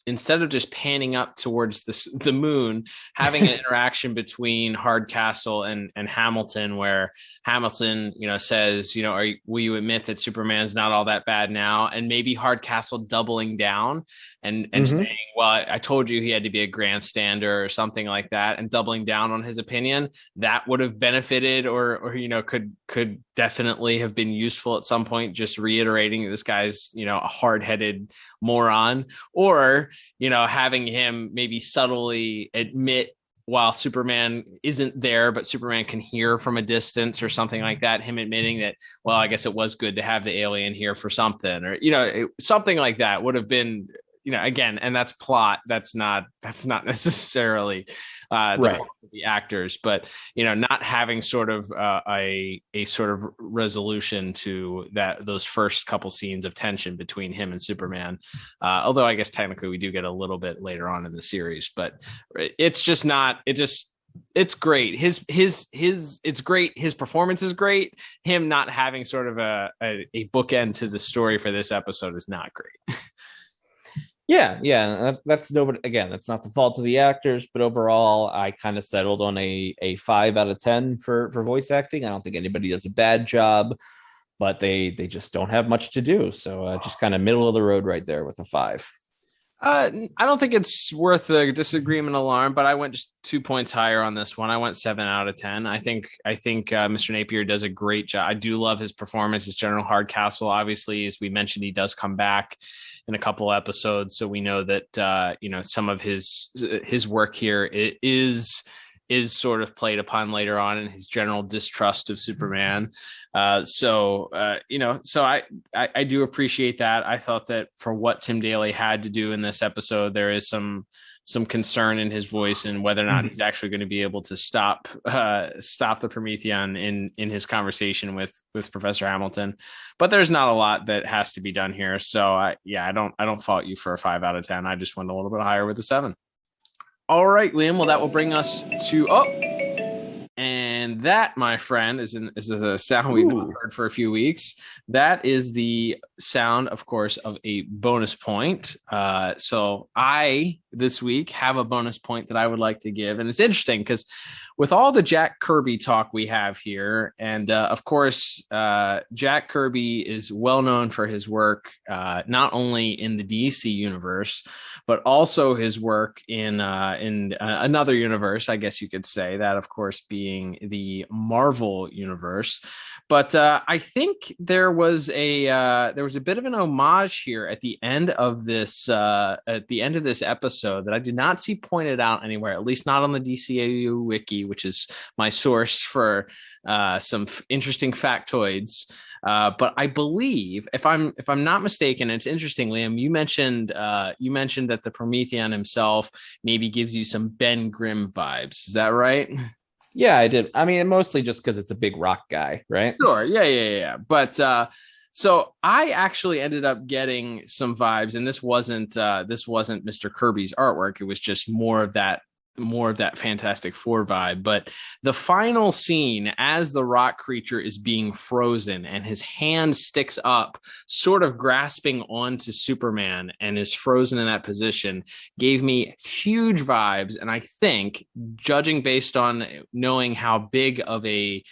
instead of just panning up towards the moon, having an interaction between Hardcastle and Hamilton, where Hamilton, you know, says, you know, will you admit that Superman's not all that bad now? And maybe Hardcastle doubling down and saying, well, I told you he had to be a grandstander or something like that, and doubling down on his opinion. That would have benefited, or you know, could definitely have been useful at some point, just reiterating this guy's, you know, a hard-headed moron, or, you know, having him maybe subtly admit while Superman isn't there, but Superman can hear from a distance or something like that, him admitting that, well, I guess it was good to have the alien here for something, or, you know, something like that would have been, you know, again, and that's plot. That's not necessarily the fault of the actors, but, you know, not having sort of a sort of resolution to those first couple scenes of tension between him and Superman. Although I guess technically we do get a little bit later on in the series, but it's just not. It's great. It's great. His performance is great. Him not having sort of a bookend to the story for this episode is not great. Yeah, that's nobody. Again, that's not the fault of the actors, but overall, I kind of settled on a 5 out of 10 for voice acting. I don't think anybody does a bad job, but they just don't have much to do. So just kind of middle of the road right there with a 5. I don't think it's worth a disagreement alarm, but I went just 2 points higher on this one. I went 7 out of 10. I think Mr. Napier does a great job. I do love his performance as General Hardcastle. Obviously, as we mentioned, he does come back in a couple episodes, so we know that you know, some of his work here is sort of played upon later on in his general distrust of Superman. You know, so I do appreciate that. I thought that for what Tim Daly had to do in this episode, there is some concern in his voice and whether or not he's actually going to be able to stop the Prometheon in his conversation with Professor Hamilton. But there's not a lot that has to be done here. So I don't fault you for a 5 out of 10. I just went a little bit higher with a 7. All right, Liam. Well, that will bring us to and that, my friend, is a sound we've not heard for a few weeks. That is the sound, of course, of a bonus point. So I this week have a bonus point that I would like to give, and it's interesting because with all the Jack Kirby talk we have here, and of course, Jack Kirby is well known for his work not only in the DC universe, but also his work in another universe, I guess you could say, that of course being the Marvel universe. But I think there was a bit of an homage here at the end of this episode that I did not see pointed out anywhere, at least not on the DCAU wiki, which is my source for some interesting factoids. But I believe, if I'm not mistaken, it's interesting, Liam, you mentioned that the Prometheon himself maybe gives you some Ben Grimm vibes. Is that right? Yeah, I did. I mean, mostly just because it's a big rock guy, right? Sure. Yeah. But so I actually ended up getting some vibes, and this wasn't Mr. Kirby's artwork. It was just more of that Fantastic Four vibe. But the final scene, as the rock creature is being frozen and his hand sticks up, sort of grasping onto Superman, and is frozen in that position, gave me huge vibes. And I think, judging based on knowing how big of a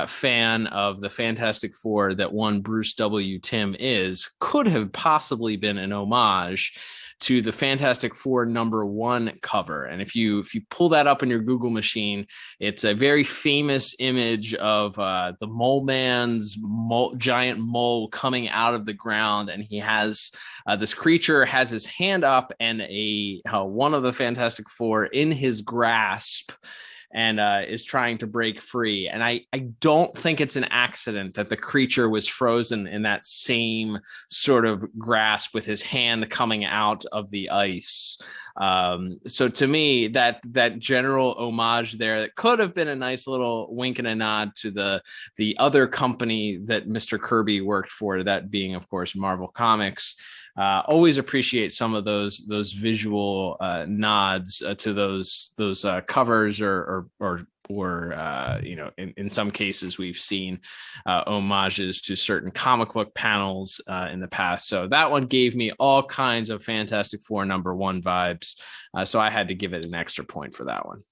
fan of the Fantastic Four that one Bruce W. Timm is, could have possibly been an homage to the Fantastic Four #1 cover. And if you pull that up in your Google machine, it's a very famous image of the Mole Man's giant mole coming out of the ground, and he has this creature has his hand up and one of the Fantastic Four in his grasp, and is trying to break free. And I don't think it's an accident that the creature was frozen in that same sort of grasp with his hand coming out of the ice. So to me, that general homage there, that could have been a nice little wink and a nod to the other company that Mr. Kirby worked for, that being, of course, Marvel Comics. Always appreciate some of those visual nods to those covers or in some cases we've seen homages to certain comic book panels in the past. So that one gave me all kinds of Fantastic Four #1 vibes. So I had to give it an extra point for that one.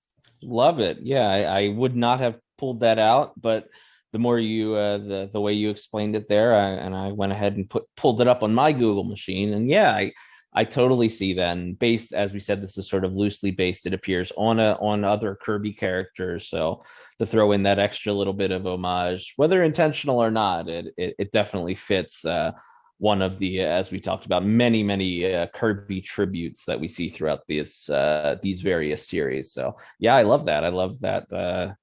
Love it. Yeah, I would not have pulled that out, but the more you the way you explained it there, I went ahead and pulled it up on my Google machine, and yeah, I totally see that. And based, as we said, this is sort of loosely based. It appears on other Kirby characters, so to throw in that extra little bit of homage, whether intentional or not, it definitely fits one of the, as we talked about, many Kirby tributes that we see throughout these various series. So yeah, I love that. I love that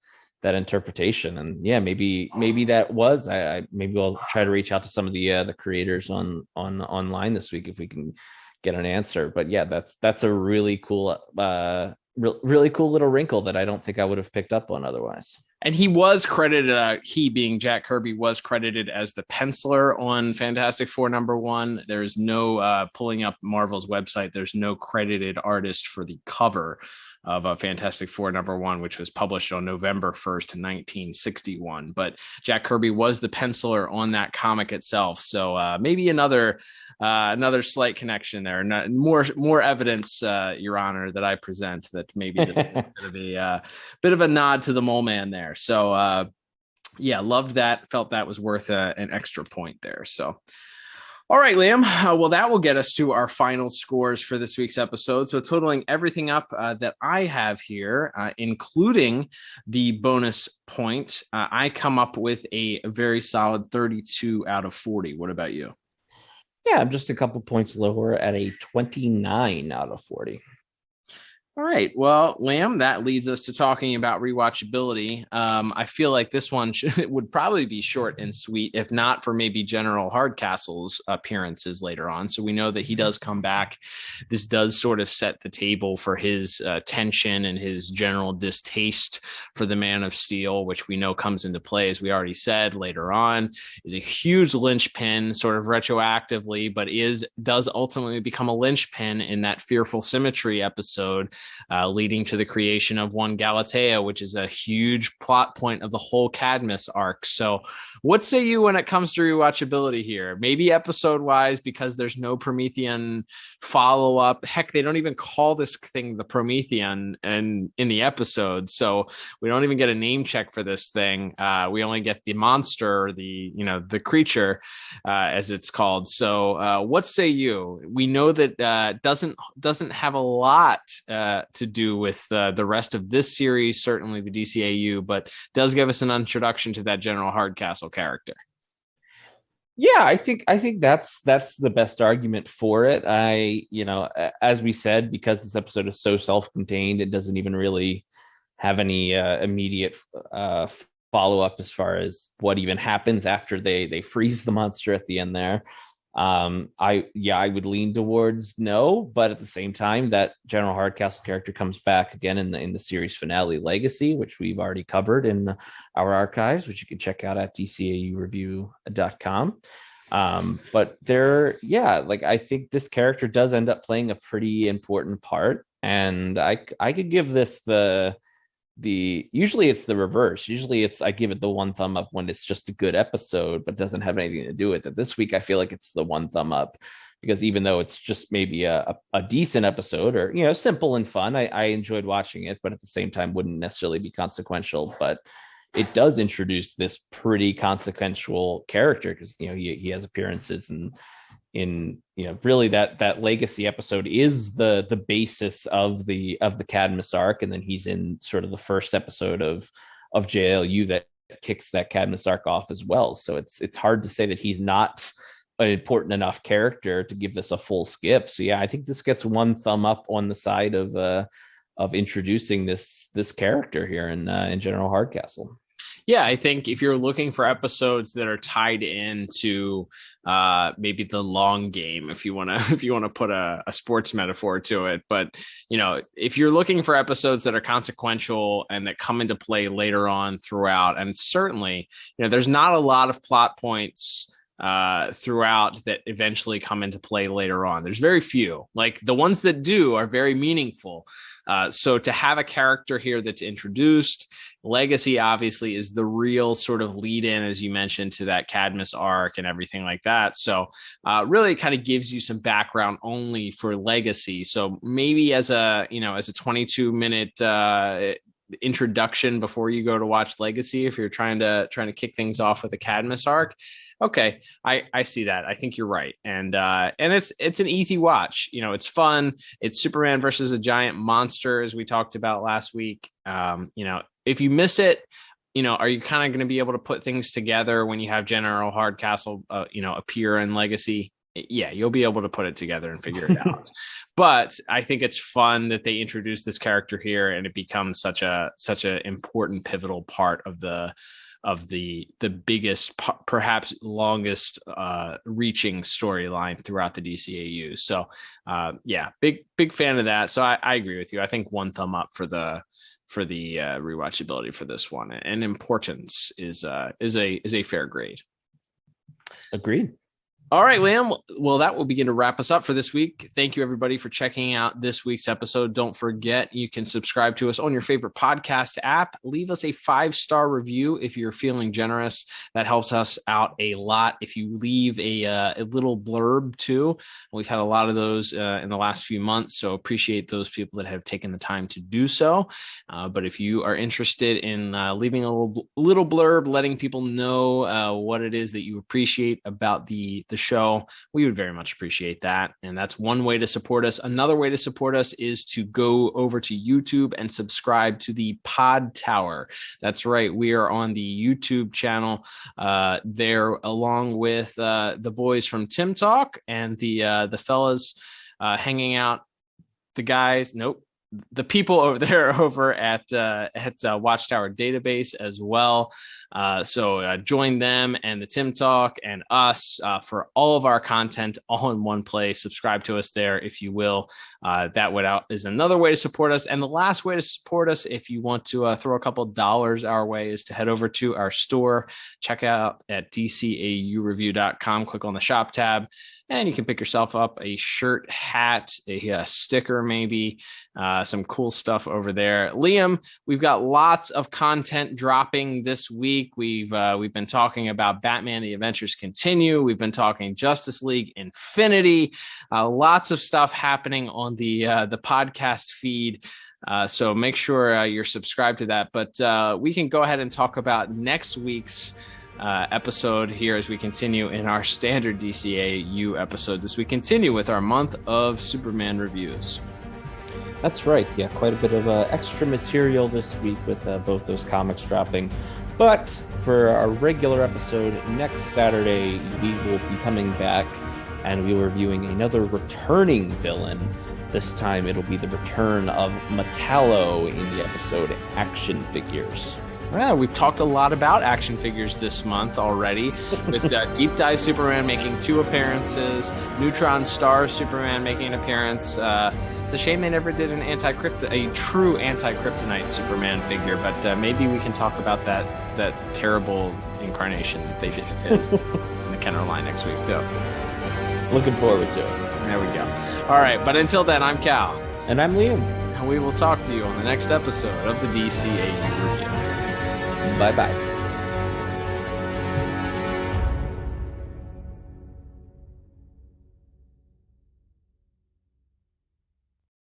interpretation. And yeah, maybe that was maybe we'll try to reach out to some of the creators online this week if we can get an answer. But yeah, that's a really cool really cool little wrinkle that I don't think I would have picked up on otherwise. And he was credited, he being Jack Kirby, was credited as the penciler on Fantastic Four #1. There's no, pulling up Marvel's website, there's no credited artist for the cover of Fantastic Four #1, which was published on November 1st, 1961. But Jack Kirby was the penciler on that comic itself. So maybe another slight connection there. More evidence, Your Honor, that I present that maybe a bit of a nod to the Mole Man there. So yeah, loved that. Felt that was worth an extra point there. So. All right, Liam. Well, that will get us to our final scores for this week's episode. So totaling everything up that I have here, including the bonus point, I come up with a very solid 32 out of 40. What about you? Yeah, I'm just a couple points lower at a 29 out of 40. All right. Well, Liam, that leads us to talking about rewatchability. I feel like this one would probably be short and sweet, if not for maybe General Hardcastle's appearances later on. So we know that he does come back. This does sort of set the table for his tension and his general distaste for the Man of Steel, which we know comes into play, as we already said, later on. Is a huge linchpin, sort of retroactively, but does ultimately become a linchpin in that Fearful Symmetry episode, leading to the creation of One Galatea, which is a huge plot point of the whole Cadmus arc. So what say you when it comes to rewatchability here? Maybe episode-wise, because there's no Prometheon follow-up. Heck, they don't even call this thing the Prometheon in the episode, so we don't even get a name check for this thing. We only get the monster, or the creature, as it's called. So what say you? We know that doesn't have a lot to do with the rest of this series, certainly the DCAU, but does give us an introduction to that General Hardcastle character. Yeah, I think that's the best argument for it. As we said, because this episode is so self-contained, it doesn't even really have any immediate follow-up as far as what even happens after they freeze the monster at the end there. I would lean towards no, but at the same time, that General Hardcastle character comes back again in the series finale Legacy, which we've already covered in our archives, which you can check out at DCAUreview.com. But I think this character does end up playing a pretty important part, and I could give this usually it's the reverse. Usually I give it the one thumb up when it's just a good episode, but doesn't have anything to do with it. This week, I feel like it's the one thumb up, because even though it's just maybe a decent episode, or, simple and fun, I enjoyed watching it, but at the same time wouldn't necessarily be consequential. But it does introduce this pretty consequential character, because, he has appearances really that legacy episode is the basis of the Cadmus arc, and then he's in sort of the first episode of JLU that kicks that Cadmus arc off as well. So it's hard to say that he's not an important enough character to give this a full skip. So yeah, I think this gets one thumb up on the side of introducing this character here in General Hardcastle. Yeah, I think if you're looking for episodes that are tied into maybe the long game, if you want to put a sports metaphor to it, but if you're looking for episodes that are consequential and that come into play later on throughout, and certainly there's not a lot of plot points throughout that eventually come into play later on. There's very few. Like the ones that do are very meaningful. So to have a character here that's introduced, Legacy obviously is the real sort of lead in, as you mentioned, to that Cadmus arc and everything like that. So really kind of gives you some background only for Legacy. So maybe as a 22-minute introduction before you go to watch Legacy, if you're trying to kick things off with a Cadmus arc. Okay, I see that. I think you're right, and it's an easy watch. It's fun. It's Superman versus a giant monster, as we talked about last week. If you miss it, are you kind of going to be able to put things together when you have General Hardcastle, appear in Legacy? Yeah, you'll be able to put it together and figure it out. But I think it's fun that they introduce this character here, and it becomes such an important, pivotal part of the biggest, perhaps longest reaching storyline throughout the DCAU. So big fan of that. So I agree with you. I think one thumb up for the rewatchability for this one, and importance is a fair grade. Agreed. All right, Liam. Well, that will begin to wrap us up for this week. Thank you, everybody, for checking out this week's episode. Don't forget, you can subscribe to us on your favorite podcast app. Leave us a 5-star review if you're feeling generous. That helps us out a lot. If you leave a little blurb, too. We've had a lot of those in the last few months, so appreciate those people that have taken the time to do so. But if you are interested in leaving a little blurb, letting people know what it is that you appreciate about the show, we would very much appreciate that. And that's one way to support us. Another way to support us is to go over to YouTube and subscribe to the Pod Tower. That's right. We are on the YouTube channel there, along with the boys from Tim Talk and the fellas hanging out. The guys, the people over there over at Watchtower Database as well. So join them and the Tim Talk and us for all of our content all in one place. Subscribe to us there if you will. That is another way to support us. And the last way to support us, if you want to throw a couple dollars our way, is to head over to our store. Check out at DCAUreview.com. Click on the shop tab, and you can pick yourself up a shirt, hat, a sticker, maybe some cool stuff over there. Liam, we've got lots of content dropping this week. We've been talking about Batman: The Adventures Continue. We've been talking Justice League Infinity. Lots of stuff happening on the podcast feed. So make sure you're subscribed to that. But we can go ahead and talk about next week's episode here as we continue in our standard DCAU episodes, as we continue with our month of Superman reviews. That's right. Yeah, quite a bit of extra material this week with both those comics dropping. But for our regular episode next Saturday, we will be coming back and we'll be reviewing another returning villain. This time it'll be the return of Metallo in the episode Action Figures. Yeah, we've talked a lot about action figures this month already, with Deep Dive Superman making 2 appearances, Neutron Star Superman making an appearance. It's a shame they never did a true anti-kryptonite Superman figure, but maybe we can talk about that terrible incarnation that they did in the Kenner line next week, too. Looking forward to it. There we go. All right, but until then, I'm Cal. And I'm Liam. And we will talk to you on the next episode of the DCAU Review. Bye-bye.